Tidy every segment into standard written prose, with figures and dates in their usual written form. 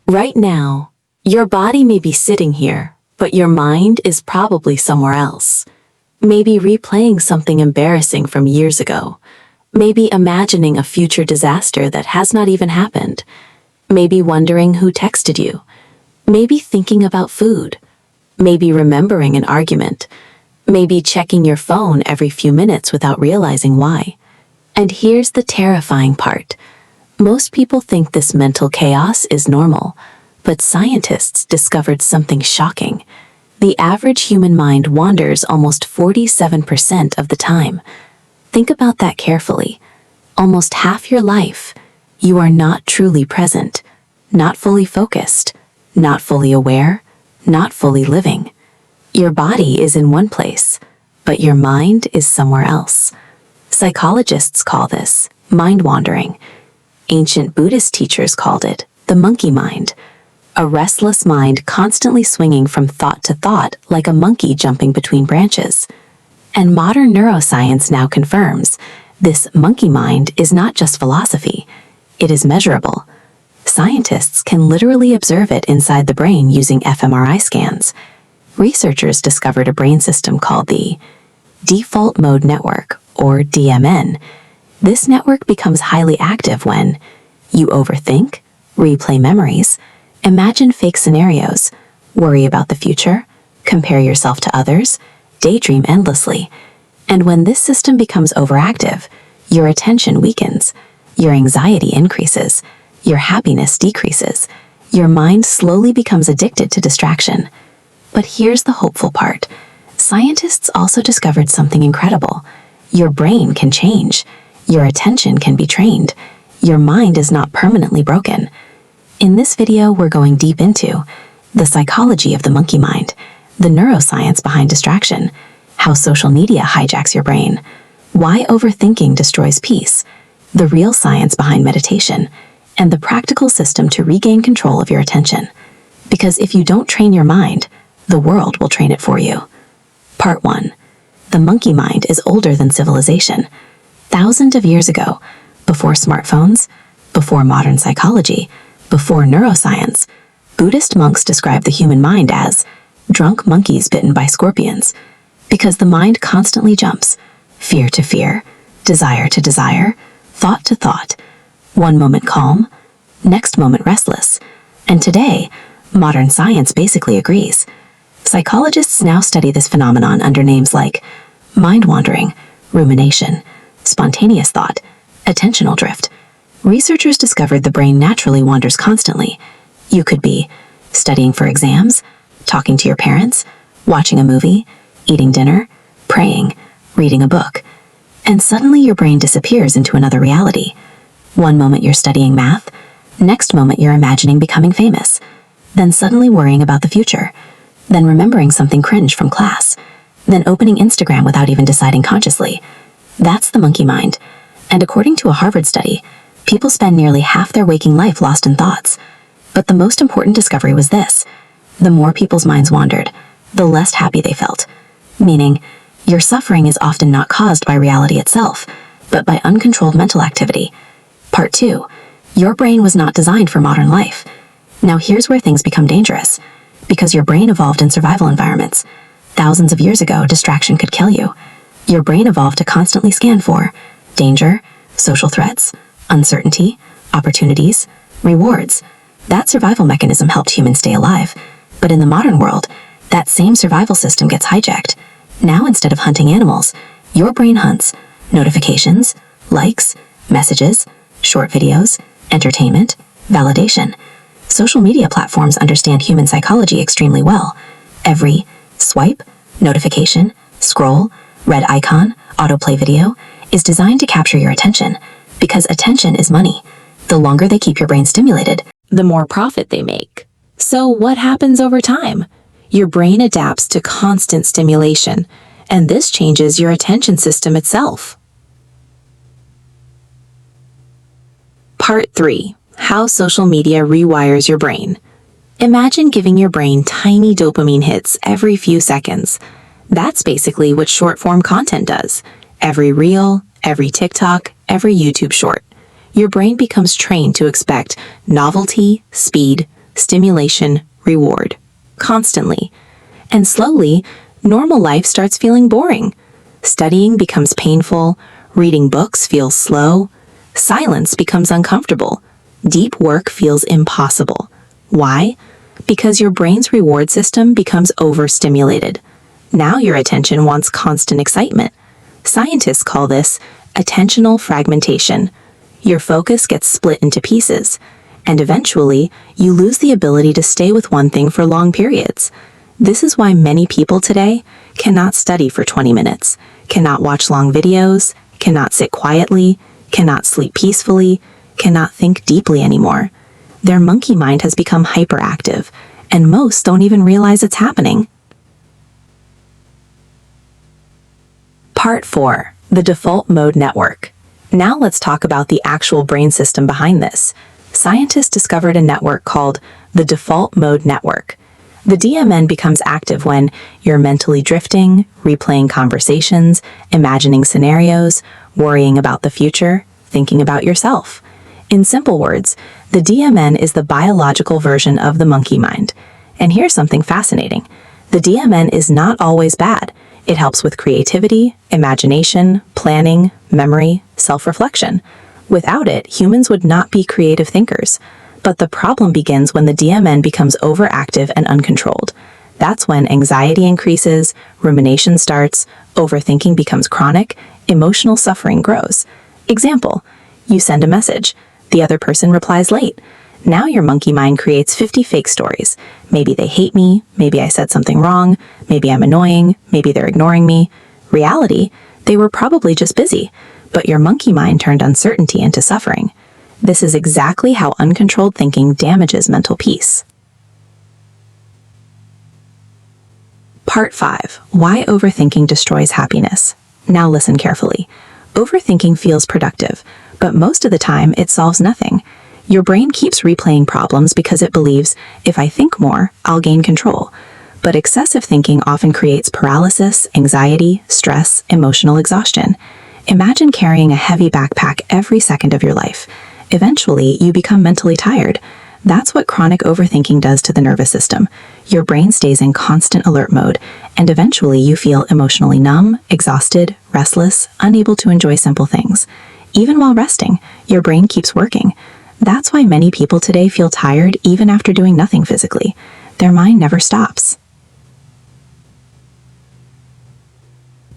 Right now, your body may be sitting here, but your mind is probably somewhere else. Maybe replaying something embarrassing from years ago. Maybe imagining a future disaster that has not even happened. Maybe wondering who texted you. Maybe thinking about food. Maybe remembering an argument. Maybe checking your phone every few minutes without realizing why. And here's the terrifying part. Most people think this mental chaos is normal, but scientists discovered something shocking. The average human mind wanders almost 47% of the time. Think about that carefully. Almost half your life, you are not truly present, not fully focused, not fully aware, not fully living. Your body is in one place, but your mind is somewhere else. Psychologists call this mind wandering. Ancient Buddhist teachers called it the monkey mind, a restless mind constantly swinging from thought to thought like a monkey jumping between branches. And modern neuroscience now confirms this monkey mind is not just philosophy, it is measurable. Scientists can literally observe it inside the brain using fMRI scans. Researchers discovered a brain system called the default mode network, or DMN. This network becomes highly active when you overthink, replay memories, imagine fake scenarios, worry about the future, compare yourself to others, daydream endlessly. And when this system becomes overactive, your attention weakens, your anxiety increases, your happiness decreases, your mind slowly becomes addicted to distraction. But here's the hopeful part. Scientists also discovered something incredible. Your brain can change. Your attention can be trained. Your mind is not permanently broken. In this video, we're going deep into the psychology of the monkey mind, the neuroscience behind distraction, how social media hijacks your brain, why overthinking destroys peace, the real science behind meditation, and the practical system to regain control of your attention. Because if you don't train your mind, the world will train it for you. Part 1. The monkey mind is older than civilization. Thousands of years ago, before smartphones, before modern psychology, before neuroscience, Buddhist monks described the human mind as drunk monkeys bitten by scorpions, because the mind constantly jumps, fear to fear, desire to desire, thought to thought, one moment calm, next moment restless. And today, modern science basically agrees. Psychologists now study this phenomenon under names like mind wandering, rumination, spontaneous thought, attentional drift. Researchers discovered the brain naturally wanders constantly. You could be studying for exams, talking to your parents, watching a movie, eating dinner, praying, reading a book, and suddenly your brain disappears into another reality. One moment you're studying math, next moment you're imagining becoming famous, then suddenly worrying about the future, then remembering something cringe from class, then opening Instagram without even deciding consciously. That's the monkey mind. And according to a Harvard study, people spend nearly half their waking life lost in thoughts. But the most important discovery was this: the more people's minds wandered, the less happy they felt. Meaning, your suffering is often not caused by reality itself, but by uncontrolled mental activity. Part 2. Your brain was not designed for modern life. Now here's where things become dangerous. Because your brain evolved in survival environments. Thousands of years ago, distraction could kill you. Your brain evolved to constantly scan for danger, social threats, uncertainty, opportunities, rewards. That survival mechanism helped humans stay alive. But in the modern world, that same survival system gets hijacked. Now instead of hunting animals, your brain hunts notifications, likes, messages, short videos, entertainment, validation. Social media platforms understand human psychology extremely well. Every swipe, notification, scroll, red icon, autoplay video is designed to capture your attention, because attention is money. The longer they keep your brain stimulated, the more profit they make. So what happens over time? Your brain adapts to constant stimulation, and this changes your attention system itself. Part 3. How social media rewires your brain. Imagine giving your brain tiny dopamine hits every few seconds. That's basically what short-form content does. Every reel, every TikTok, every YouTube short. Your brain becomes trained to expect novelty, speed, stimulation, reward, constantly. And slowly, normal life starts feeling boring. Studying becomes painful, reading books feels slow, silence becomes uncomfortable, deep work feels impossible. Why? Because your brain's reward system becomes overstimulated. Now your attention wants constant excitement. Scientists call this attentional fragmentation. Your focus gets split into pieces, and eventually, you lose the ability to stay with one thing for long periods. This is why many people today cannot study for 20 minutes, cannot watch long videos, cannot sit quietly, cannot sleep peacefully, cannot think deeply anymore. Their monkey mind has become hyperactive, and most don't even realize it's happening. Part 4. The Default Mode Network. Now let's talk about the actual brain system behind this. Scientists discovered a network called the Default Mode Network. The DMN becomes active when you're mentally drifting, replaying conversations, imagining scenarios, worrying about the future, thinking about yourself. In simple words, the DMN is the biological version of the monkey mind. And here's something fascinating. The DMN is not always bad. It helps with creativity, imagination, planning, memory, self-reflection. Without it, humans would not be creative thinkers. But the problem begins when the DMN becomes overactive and uncontrolled. That's when anxiety increases, rumination starts, overthinking becomes chronic, emotional suffering grows. Example, you send a message. The other person replies late. Now your monkey mind creates 50 fake stories. Maybe they hate me, maybe I said something wrong, maybe I'm annoying, maybe they're ignoring me. Reality, they were probably just busy, but your monkey mind turned uncertainty into suffering. This is exactly how uncontrolled thinking damages mental peace. Part 5. Why overthinking destroys happiness. Now listen carefully. Overthinking feels productive, but most of the time it solves nothing. Your brain keeps replaying problems because it believes, if I think more, I'll gain control. But excessive thinking often creates paralysis, anxiety, stress, emotional exhaustion. Imagine carrying a heavy backpack every second of your life. Eventually, you become mentally tired. That's what chronic overthinking does to the nervous system. Your brain stays in constant alert mode, and eventually you feel emotionally numb, exhausted, restless, unable to enjoy simple things. Even while resting, your brain keeps working. That's why many people today feel tired even after doing nothing physically. Their mind never stops.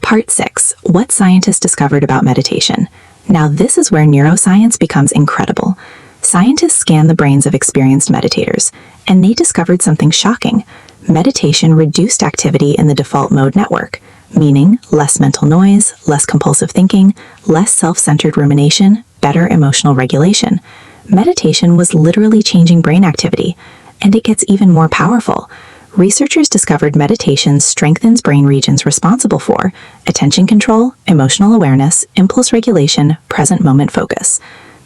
Part 6. What scientists discovered about meditation. Now this is where neuroscience becomes incredible. Scientists scanned the brains of experienced meditators, and they discovered something shocking. Meditation reduced activity in the default mode network, meaning less mental noise, less compulsive thinking, less self-centered rumination, better emotional regulation. Meditation was literally changing brain activity, and it gets even more powerful. Researchers discovered meditation strengthens brain regions responsible for attention control, emotional awareness, impulse regulation, present moment focus.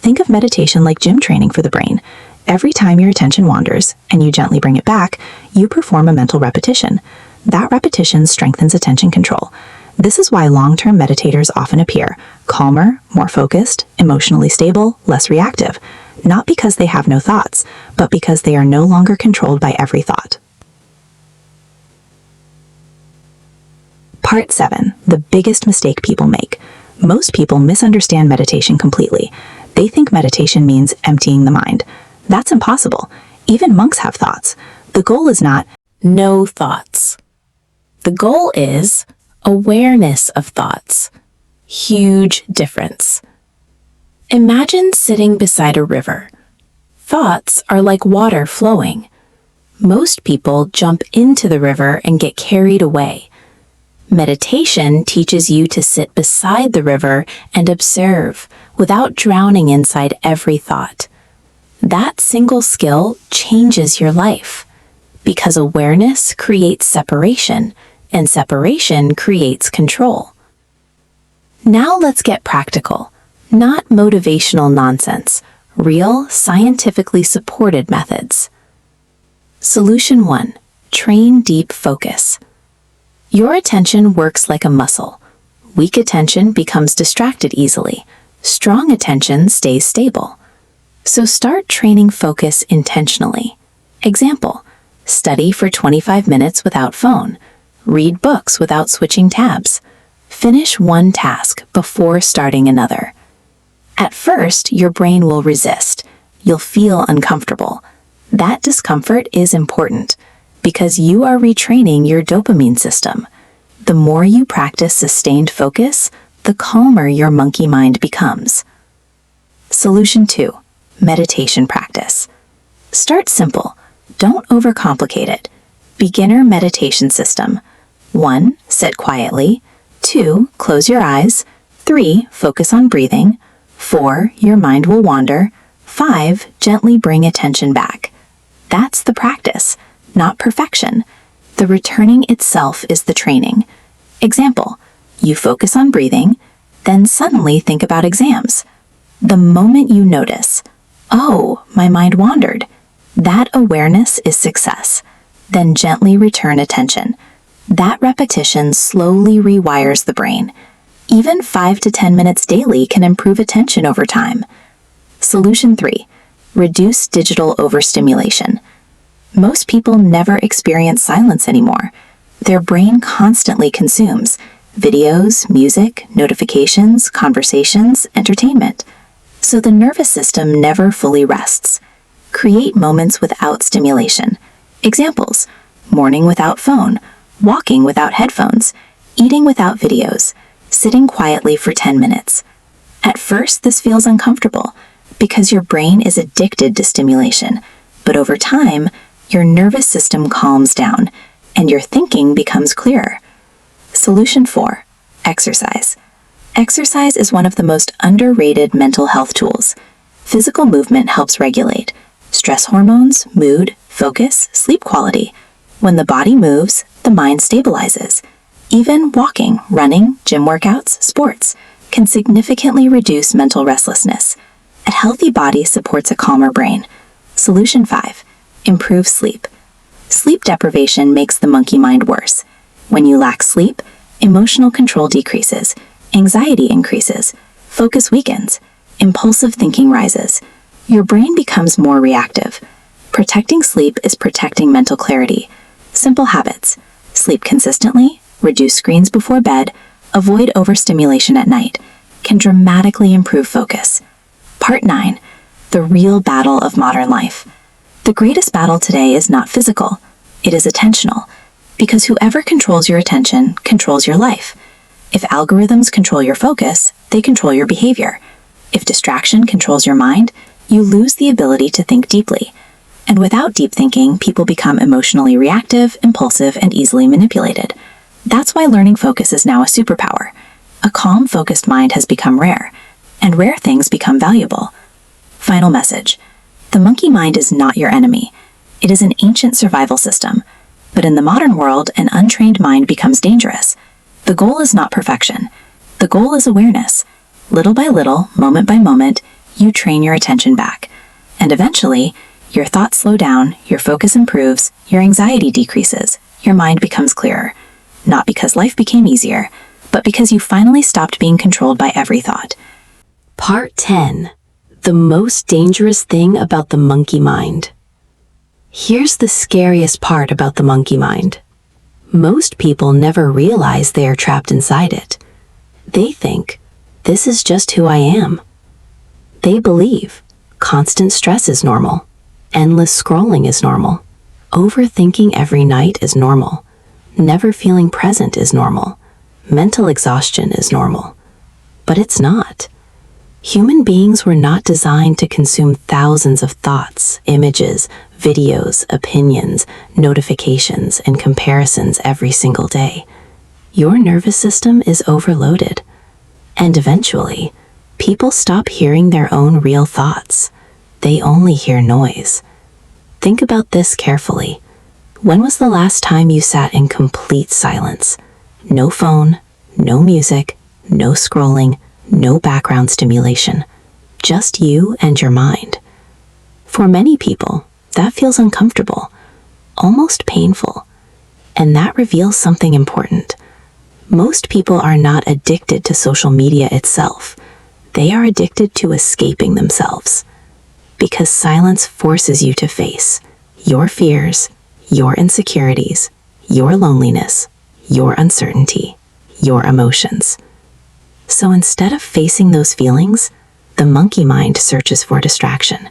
Think of meditation like gym training for the brain. Every time your attention wanders, and you gently bring it back, you perform a mental repetition. That repetition strengthens attention control. This is why long-term meditators often appear calmer, more focused, emotionally stable, less reactive. Not because they have no thoughts, but because they are no longer controlled by every thought. Part 7. The biggest mistake people make. Most people misunderstand meditation completely. They think meditation means emptying the mind. That's impossible. Even monks have thoughts. The goal is not no thoughts. The goal is awareness of thoughts. Huge difference. Imagine sitting beside a river. Thoughts are like water flowing. Most people jump into the river and get carried away. Meditation teaches you to sit beside the river and observe without drowning inside every thought. That single skill changes your life because awareness creates separation, and separation creates control. Now let's get practical, not motivational nonsense, real, scientifically supported methods. Solution 1. Train deep focus. Your attention works like a muscle. Weak attention becomes distracted easily. Strong attention stays stable. So start training focus intentionally. Example: study for 25 minutes without phone. Read books without switching tabs. Finish one task before starting another. At first, your brain will resist. You'll feel uncomfortable. That discomfort is important because you are retraining your dopamine system. The more you practice sustained focus, the calmer your monkey mind becomes. Solution 2. Meditation practice. Start simple. Don't overcomplicate it. Beginner meditation system. 1. Sit quietly. 2. Close your eyes. 3. Focus on breathing. 4. Your mind will wander. 5. Gently bring attention back. That's the practice, not perfection. The returning itself is the training. Example: you focus on breathing, then suddenly think about exams. The moment you notice, oh, my mind wandered, that awareness is success. Then gently return attention. That repetition slowly rewires the brain. Even 5 to 10 minutes daily can improve attention over time. Solution 3. Reduce digital overstimulation. Most people never experience silence anymore. Their brain constantly consumes videos, music, notifications, conversations, entertainment. So the nervous system never fully rests. Create moments without stimulation. Examples: morning without phone, walking without headphones, eating without videos, sitting quietly for 10 minutes. At first, this feels uncomfortable because your brain is addicted to stimulation, but over time, your nervous system calms down and your thinking becomes clearer. Solution 4. Exercise. Exercise is one of the most underrated mental health tools. Physical movement helps regulate stress hormones, mood, focus, sleep quality. When the body moves, the mind stabilizes. Even walking, running, gym workouts, sports can significantly reduce mental restlessness. A healthy body supports a calmer brain. Solution 5. Improve sleep. Sleep deprivation makes the monkey mind worse. When you lack sleep, emotional control decreases, anxiety increases, focus weakens, impulsive thinking rises. Your brain becomes more reactive. Protecting sleep is protecting mental clarity. Simple habits: sleep consistently, reduce screens before bed, avoid overstimulation at night, can dramatically improve focus. Part 9. The real battle of modern life. The greatest battle today is not physical, it is attentional, because whoever controls your attention controls your life. If algorithms control your focus, they control your behavior. If distraction controls your mind, you lose the ability to think deeply. And without deep thinking, people become emotionally reactive, impulsive, and easily manipulated. That's why learning focus is now a superpower. A calm, focused mind has become rare, and rare things become valuable. Final message: the monkey mind is not your enemy. It is an ancient survival system. But in the modern world, an untrained mind becomes dangerous. The goal is not perfection. The goal is awareness. Little by little, moment by moment, you train your attention back. And eventually, your thoughts slow down, your focus improves, your anxiety decreases, your mind becomes clearer. Not because life became easier, but because you finally stopped being controlled by every thought. Part 10. The most dangerous thing about the monkey mind. Here's the scariest part about the monkey mind. Most people never realize they are trapped inside it. They think, this is just who I am. They believe constant stress is normal, endless scrolling is normal, overthinking every night is normal, never feeling present is normal, mental exhaustion is normal. But it's not. Human beings were not designed to consume thousands of thoughts, images, videos, opinions, notifications, and comparisons every single day. Your nervous system is overloaded. And eventually, people stop hearing their own real thoughts. They only hear noise. Think about this carefully. When was the last time you sat in complete silence? No phone, no music, no scrolling, no background stimulation. Just you and your mind. For many people, that feels uncomfortable, almost painful. And that reveals something important. Most people are not addicted to social media itself. They are addicted to escaping themselves. Because silence forces you to face your fears, your insecurities, your loneliness, your uncertainty, your emotions. So instead of facing those feelings, the monkey mind searches for distraction.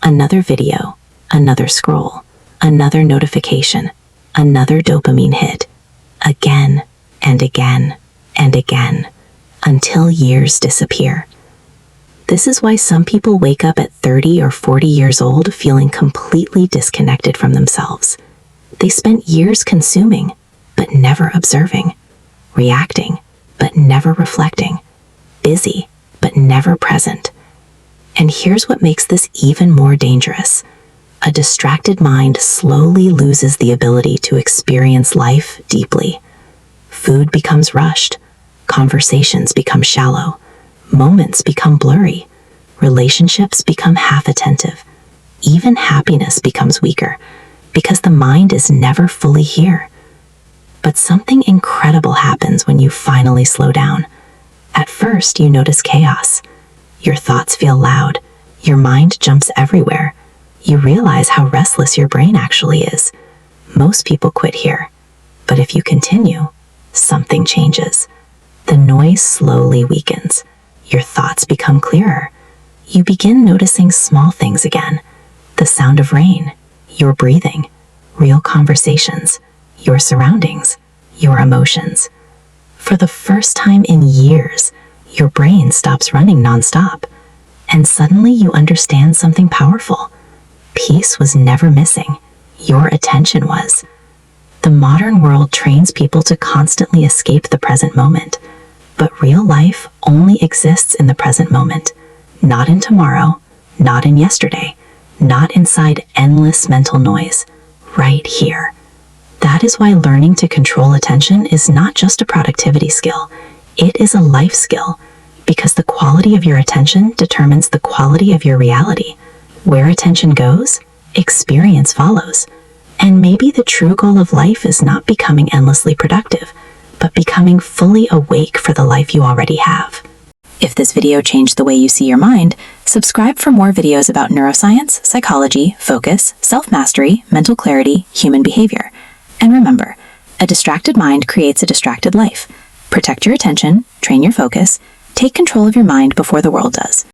Another video, another scroll, another notification, another dopamine hit, again and again and again, until years disappear. This is why some people wake up at 30 or 40 years old feeling completely disconnected from themselves. They spent years consuming, but never observing, reacting, but never reflecting, busy, but never present. And here's what makes this even more dangerous. A distracted mind slowly loses the ability to experience life deeply. Food becomes rushed, conversations become shallow, moments become blurry, relationships become half-attentive, even happiness becomes weaker, because the mind is never fully here. But something incredible happens when you finally slow down. At first, you notice chaos. Your thoughts feel loud. Your mind jumps everywhere. You realize how restless your brain actually is. Most people quit here. But if you continue, something changes. The noise slowly weakens. Your thoughts become clearer. You begin noticing small things again. The sound of rain, your breathing, real conversations, your surroundings, your emotions. For the first time in years, your brain stops running nonstop. And suddenly you understand something powerful. Peace was never missing. Your attention was. The modern world trains people to constantly escape the present moment. But real life only exists in the present moment. Not in tomorrow, not in yesterday, not inside endless mental noise. Right here. That is why learning to control attention is not just a productivity skill. It is a life skill. Because the quality of your attention determines the quality of your reality. Where attention goes, experience follows. And maybe the true goal of life is not becoming endlessly productive, but becoming fully awake for the life you already have. If this video changed the way you see your mind, subscribe for more videos about neuroscience, psychology, focus, self-mastery, mental clarity, human behavior. And remember, a distracted mind creates a distracted life. Protect your attention, train your focus, take control of your mind before the world does.